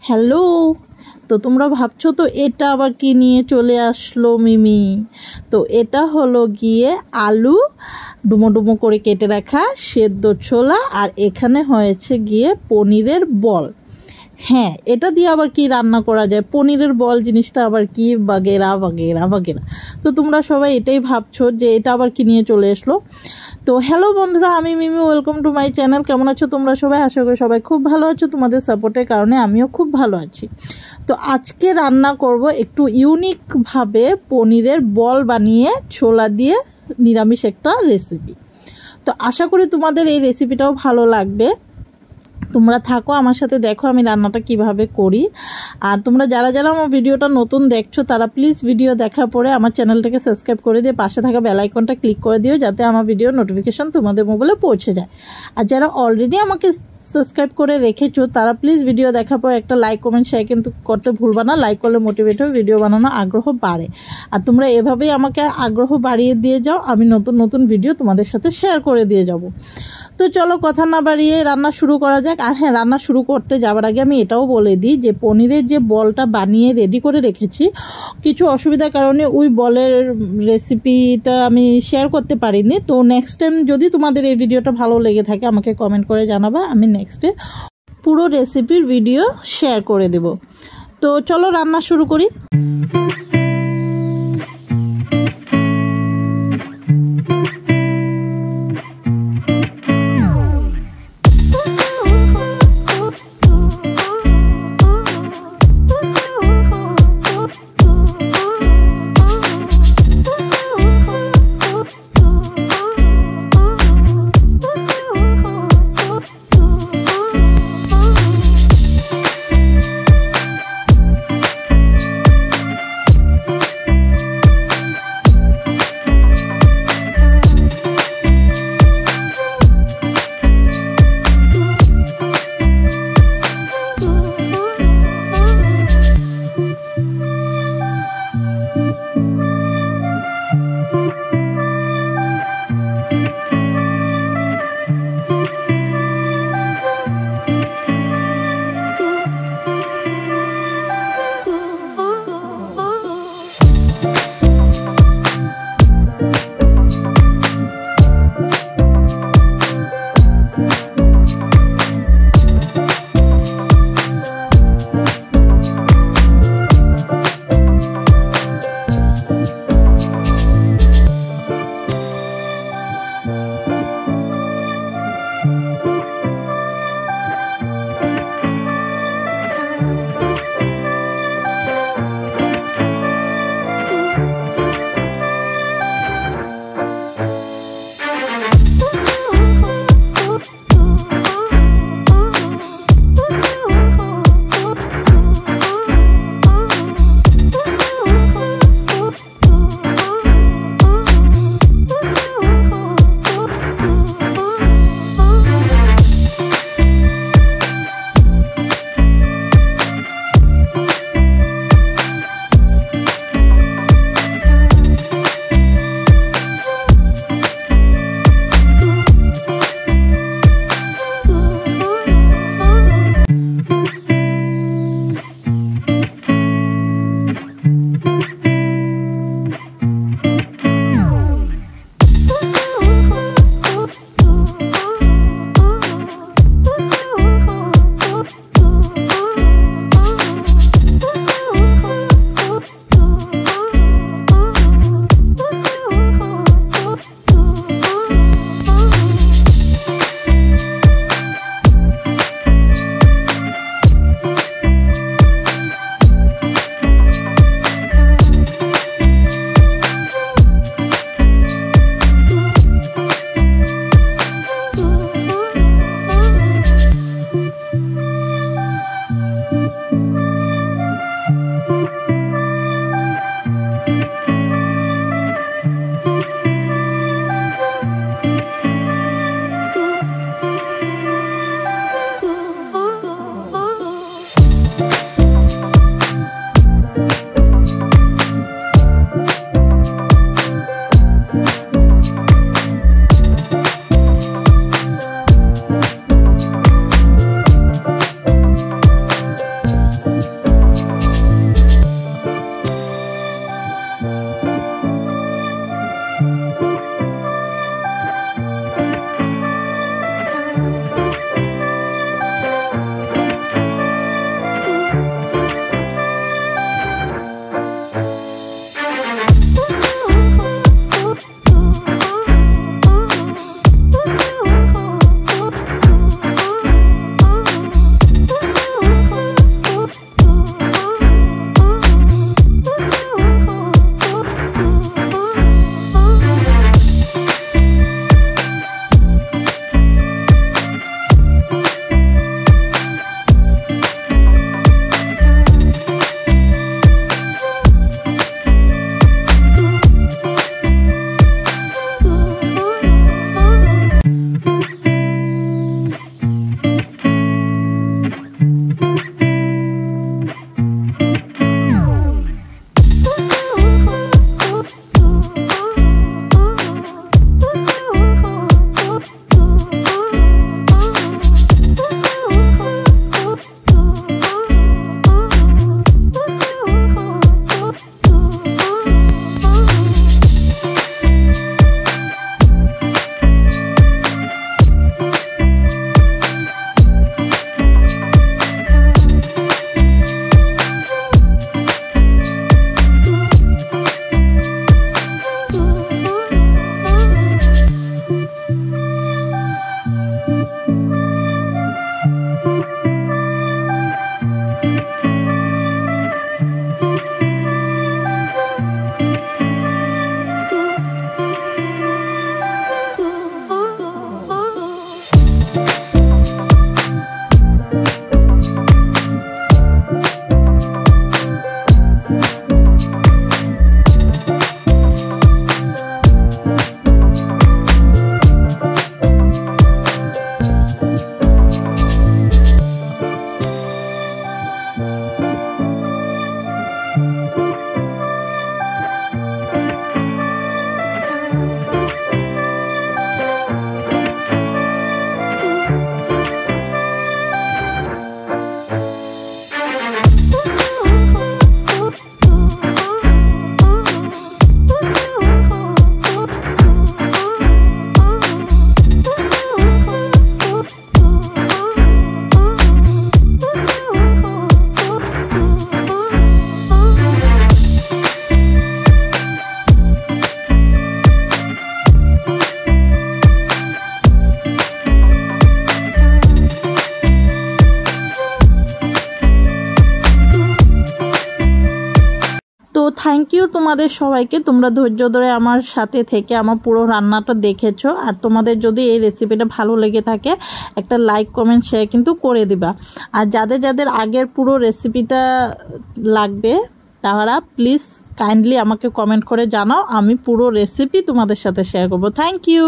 Hello. তো তোমরা ভাবছো তো এটা আবার কি নিয়ে চলে আসলো মিমি। তো এটা হলো গিয়ে আলু ডুমো ডুমো করে কেটে রাখা, সেদ্ধ ছোলা, আর এখানে হয়েছে গিয়ে পনিরের বল। হ্যাঁ, এটা দিয়ে আবার কি রান্না করা যায়, পনিরের বল জিনিসটা আবার কি, বাগেরা বাগেরা বাগেরা। তো তোমরা সবাই এটাই ভাবছো যে এটা আবার কি নিয়ে চলে আসলো। তো হ্যালো বন্ধুরা, আমি মিমি, ওয়েলকাম টু মাই চ্যানেল। কেমন আছো তোমরা সবাই? আশা করি সবাই খুব ভালো আছো, তোমাদের সাপোর্টের কারণে আমিও খুব ভালো আছি। তো আজকে রান্না করব একটু ইউনিকভাবে পনিরের বল বানিয়ে ছোলা দিয়ে নিরামিষ একটা রেসিপি। তো আশা করি তোমাদের এই রেসিপিটাও ভালো লাগবে। তোমরা থাকো আমার সাথে, দেখো আমি রান্নাটা কিভাবে করি। আর তোমরা যারা যারা আমার ভিডিওটা নতুন দেখছো তারা প্লিজ ভিডিও দেখার পরে আমার চ্যানেলটাকে সাবস্ক্রাইব করে দিয়ে পাশে থাকা বেল আইকনটা ক্লিক করে দিও, যাতে আমার ভিডিওর নোটিফিকেশন তোমাদের মোবাইলে পৌঁছে যায়। আর যারা অলরেডি আমাকে সাবস্ক্রাইব করে রেখেছো তারা প্লিজ ভিডিও দেখার পর একটা লাইক কমেন্ট শেয়ার কিন্তু করতে ভুলবা না। লাইক করলে মোটিভেট হয়ে ভিডিও বানানো আগ্রহ বাড়ে। আর তোমরা এভাবেই আমাকে আগ্রহ বাড়িয়ে দিয়ে যাও, আমি নতুন নতুন ভিডিও তোমাদের সাথে শেয়ার করে দিয়ে যাব। তো চলো কথা না বাড়িয়ে রান্না শুরু করা যাক। আর হ্যাঁ, রান্না শুরু করতে যাওয়ার আগে আমি এটাও বলে দিই যে পনিরের যে বলটা বানিয়ে রেডি করে রেখেছি, কিছু অসুবিধার কারণে ওই বলের রেসিপিটা আমি শেয়ার করতে পারিনি। তো নেক্সট টাইম যদি তোমাদের এই ভিডিওটা ভালো লেগে থাকে আমাকে কমেন্ট করে জানাবা, আমি নেক্সটে পুরো রেসিপির ভিডিও শেয়ার করে দেব। তো চলো রান্না শুরু করি। থ্যাংক ইউ তোমাদের সবাইকে, তোমরা ধৈর্য ধরে আমার সাথে থেকে আমার পুরো রান্নাটা দেখেছো। আর তোমাদের যদি এই রেসিপিটা ভালো লেগে থাকে একটা লাইক কমেন্ট শেয়ার কিন্তু করে দিবা। আর যাদের যাদের আগের পুরো রেসিপিটা লাগবে তারা প্লিজ কাইন্ডলি আমাকে কমেন্ট করে জানাও, আমি পুরো রেসিপি তোমাদের সাথে শেয়ার করব। Thank you.